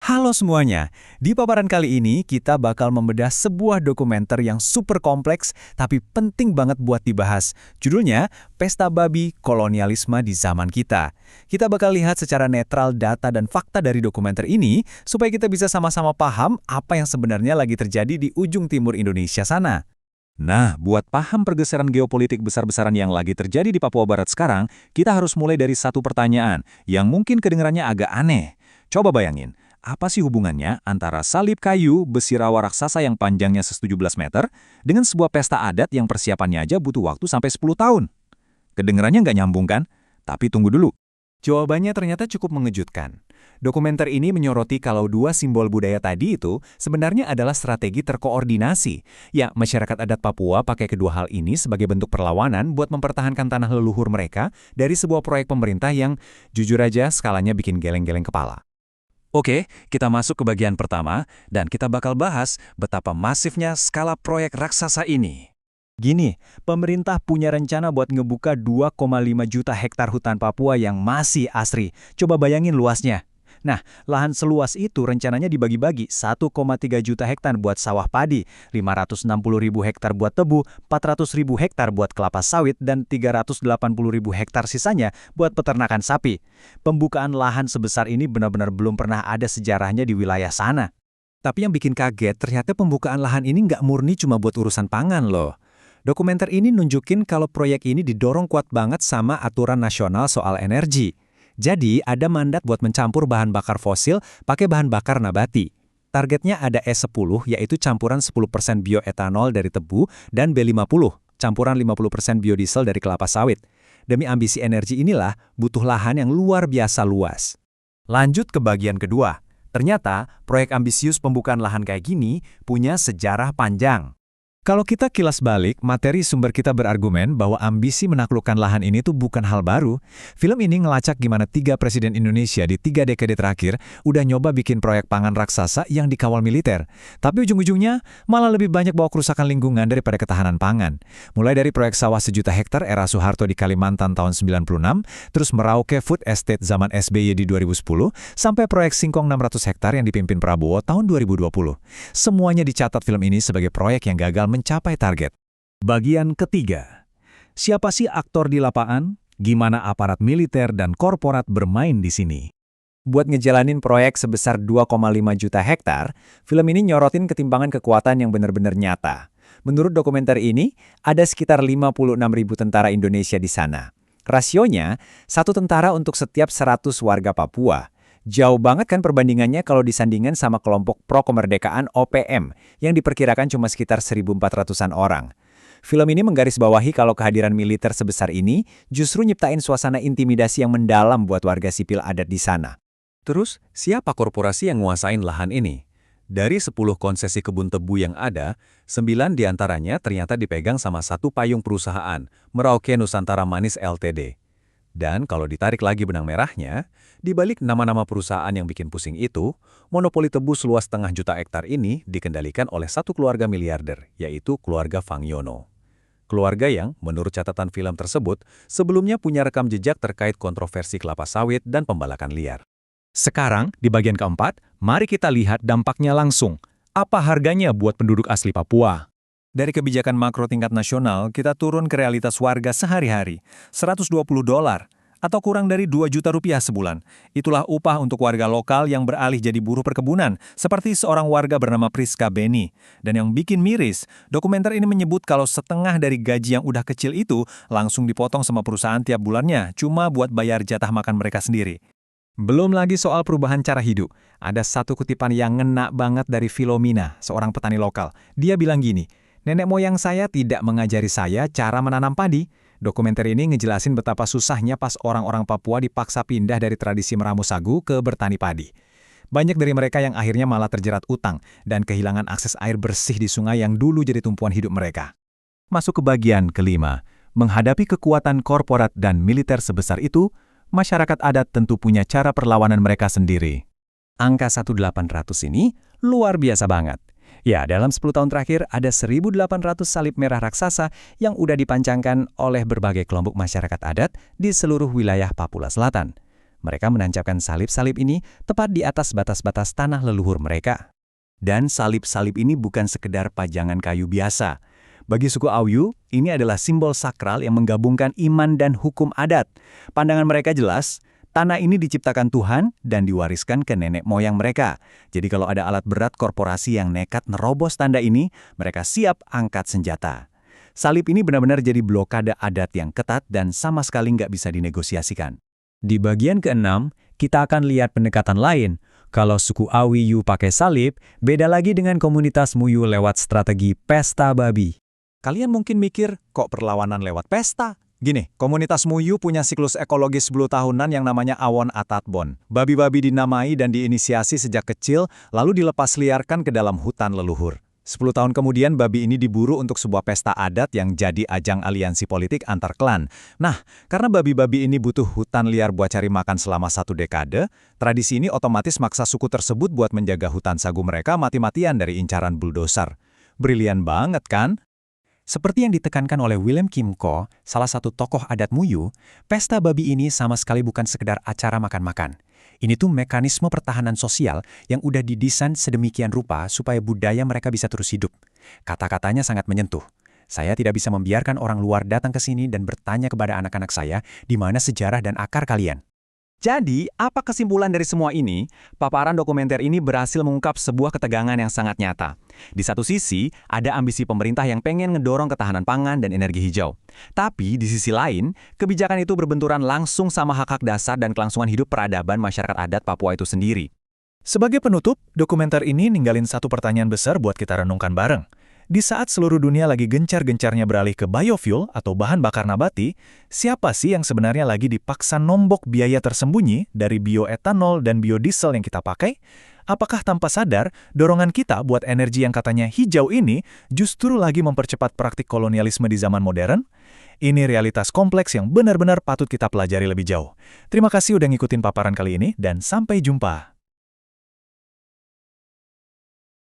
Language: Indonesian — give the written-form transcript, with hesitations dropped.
Halo semuanya, di paparan kali ini kita bakal membedah sebuah dokumenter yang super kompleks tapi penting banget buat dibahas. Judulnya, Pesta Babi Kolonialisme di Zaman Kita. Kita bakal lihat secara netral data dan fakta dari dokumenter ini supaya kita bisa sama-sama paham apa yang sebenarnya lagi terjadi di ujung timur Indonesia sana. Nah, buat paham pergeseran geopolitik besar-besaran yang lagi terjadi di Papua Barat sekarang, kita harus mulai dari satu pertanyaan yang mungkin kedengarannya agak aneh. Coba bayangin, apa sih hubungannya antara salib kayu besi rawa raksasa yang panjangnya 17 meter dengan sebuah pesta adat yang persiapannya aja butuh waktu sampai 10 tahun? Kedengarannya nggak nyambung kan? Tapi tunggu dulu. Jawabannya ternyata cukup mengejutkan. Dokumenter ini menyoroti kalau dua simbol budaya tadi itu sebenarnya adalah strategi terkoordinasi. Ya, masyarakat adat Papua pakai kedua hal ini sebagai bentuk perlawanan buat mempertahankan tanah leluhur mereka dari sebuah proyek pemerintah yang jujur aja skalanya bikin geleng-geleng kepala. Oke, kita masuk ke bagian pertama, dan kita bakal bahas betapa masifnya skala proyek raksasa ini. Gini, pemerintah punya rencana buat ngebuka 2,5 juta hektar hutan Papua yang masih asri. Coba bayangin luasnya. Nah, lahan seluas itu rencananya dibagi-bagi 1,3 juta hektar buat sawah padi, 560 ribu hektar buat tebu, 400 ribu hektar buat kelapa sawit, dan 380 ribu hektar sisanya buat peternakan sapi. Pembukaan lahan sebesar ini benar-benar belum pernah ada sejarahnya di wilayah sana. Tapi yang bikin kaget, ternyata pembukaan lahan ini nggak murni cuma buat urusan pangan loh. Dokumenter ini nunjukin kalau proyek ini didorong kuat banget sama aturan nasional soal energi. Jadi, ada mandat buat mencampur bahan bakar fosil pakai bahan bakar nabati. Targetnya ada E10, yaitu campuran 10% bioetanol dari tebu, dan B50, campuran 50% biodiesel dari kelapa sawit. Demi ambisi energi inilah, butuh lahan yang luar biasa luas. Lanjut ke bagian kedua. Ternyata, proyek ambisius pembukaan lahan kayak gini punya sejarah panjang. Kalau kita kilas balik, materi sumber kita berargumen bahwa ambisi menaklukkan lahan ini tuh bukan hal baru. Film ini ngelacak gimana 3 presiden Indonesia di 3 dekade terakhir udah nyoba bikin proyek pangan raksasa yang dikawal militer. Tapi ujung-ujungnya malah lebih banyak bawa kerusakan lingkungan daripada ketahanan pangan. Mulai dari proyek sawah 1 juta hektar era Soeharto di Kalimantan tahun 96, terus Merauke Food Estate zaman SBY di 2010, sampai proyek Singkong 600 hektar yang dipimpin Prabowo tahun 2020. Semuanya dicatat film ini sebagai proyek yang gagal mencapai target. Bagian ketiga. Siapa sih aktor di lapangan? Gimana aparat militer dan korporat bermain di sini? Buat ngejalanin proyek sebesar 2,5 juta hektar, film ini nyorotin ketimpangan kekuatan yang benar-benar nyata. Menurut dokumenter ini, ada sekitar 56.000 tentara Indonesia di sana. Rasionya, 1 tentara untuk setiap 100 warga Papua. Jauh banget kan perbandingannya kalau disandingkan sama kelompok pro-kemerdekaan OPM yang diperkirakan cuma sekitar 1.400-an orang. Film ini menggarisbawahi kalau kehadiran militer sebesar ini justru nyiptain suasana intimidasi yang mendalam buat warga sipil adat di sana. Terus, siapa korporasi yang nguasain lahan ini? Dari 10 konsesi kebun tebu yang ada, 9 diantaranya ternyata dipegang sama satu payung perusahaan, Merauke Nusantara Manis Ltd. Dan kalau ditarik lagi benang merahnya, di balik nama-nama perusahaan yang bikin pusing itu, monopoli tebu seluas 0,5 juta hektar ini dikendalikan oleh satu keluarga miliarder, yaitu keluarga Fangiono. Keluarga yang, menurut catatan film tersebut, sebelumnya punya rekam jejak terkait kontroversi kelapa sawit dan pembalakan liar. Sekarang, di bagian keempat, mari kita lihat dampaknya langsung. Apa harganya buat penduduk asli Papua? Dari kebijakan makro tingkat nasional, kita turun ke realitas warga sehari-hari. $120, atau kurang dari 2 juta rupiah sebulan. Itulah upah untuk warga lokal yang beralih jadi buruh perkebunan, seperti seorang warga bernama Priska Beni. Dan yang bikin miris, dokumenter ini menyebut kalau setengah dari gaji yang udah kecil itu langsung dipotong sama perusahaan tiap bulannya, cuma buat bayar jatah makan mereka sendiri. Belum lagi soal perubahan cara hidup. Ada satu kutipan yang ngena banget dari Filomina, seorang petani lokal. Dia bilang gini, "Nenek moyang saya tidak mengajari saya cara menanam padi." Dokumenter ini ngejelasin betapa susahnya pas orang-orang Papua dipaksa pindah dari tradisi meramu sagu ke bertani padi. Banyak dari mereka yang akhirnya malah terjerat utang dan kehilangan akses air bersih di sungai yang dulu jadi tumpuan hidup mereka. Masuk ke bagian kelima. Menghadapi kekuatan korporat dan militer sebesar itu, masyarakat adat tentu punya cara perlawanan mereka sendiri. Angka 1.800 ini luar biasa banget. Ya, dalam 10 tahun terakhir ada 1.800 salib merah raksasa yang udah dipancangkan oleh berbagai kelompok masyarakat adat di seluruh wilayah Papua Selatan. Mereka menancapkan salib-salib ini tepat di atas batas-batas tanah leluhur mereka. Dan salib-salib ini bukan sekedar pajangan kayu biasa. Bagi suku Oyu, ini adalah simbol sakral yang menggabungkan iman dan hukum adat. Pandangan mereka jelas, tanah ini diciptakan Tuhan dan diwariskan ke nenek moyang mereka. Jadi kalau ada alat berat korporasi yang nekat nerobos tanda ini, mereka siap angkat senjata. Salib ini benar-benar jadi blokade adat yang ketat dan sama sekali nggak bisa dinegosiasikan. Di bagian ke-6, kita akan lihat pendekatan lain. Kalau suku Oyu pakai salib, beda lagi dengan komunitas Muyu lewat strategi pesta babi. Kalian mungkin mikir, kok perlawanan lewat pesta? Gini, komunitas Muyu punya siklus ekologis 10 tahunan yang namanya Awon Atatbon. Babi-babi dinamai dan diinisiasi sejak kecil, lalu dilepas liarkan ke dalam hutan leluhur. 10 tahun kemudian babi ini diburu untuk sebuah pesta adat yang jadi ajang aliansi politik antar klan. Nah, karena babi-babi ini butuh hutan liar buat cari makan selama 1 dekade, tradisi ini otomatis maksa suku tersebut buat menjaga hutan sagu mereka mati-matian dari incaran bulldozer. Brilian banget kan? Seperti yang ditekankan oleh William Kim Ko, salah satu tokoh adat Muyu, pesta babi ini sama sekali bukan sekedar acara makan-makan. Ini tuh mekanisme pertahanan sosial yang udah didesain sedemikian rupa supaya budaya mereka bisa terus hidup. Kata-katanya sangat menyentuh. Saya tidak bisa membiarkan orang luar datang ke sini dan bertanya kepada anak-anak saya di mana sejarah dan akar kalian. Jadi, apa kesimpulan dari semua ini? Paparan dokumenter ini berhasil mengungkap sebuah ketegangan yang sangat nyata. Di satu sisi, ada ambisi pemerintah yang pengen ngedorong ketahanan pangan dan energi hijau. Tapi, di sisi lain, kebijakan itu berbenturan langsung sama hak-hak dasar dan kelangsungan hidup peradaban masyarakat adat Papua itu sendiri. Sebagai penutup, dokumenter ini ninggalin satu pertanyaan besar buat kita renungkan bareng. Di saat seluruh dunia lagi gencar-gencarnya beralih ke biofuel atau bahan bakar nabati, siapa sih yang sebenarnya lagi dipaksa nombok biaya tersembunyi dari bioetanol dan biodiesel yang kita pakai? Apakah tanpa sadar, dorongan kita buat energi yang katanya hijau ini justru lagi mempercepat praktik kolonialisme di zaman modern? Ini realitas kompleks yang benar-benar patut kita pelajari lebih jauh. Terima kasih udah ngikutin paparan kali ini, dan sampai jumpa.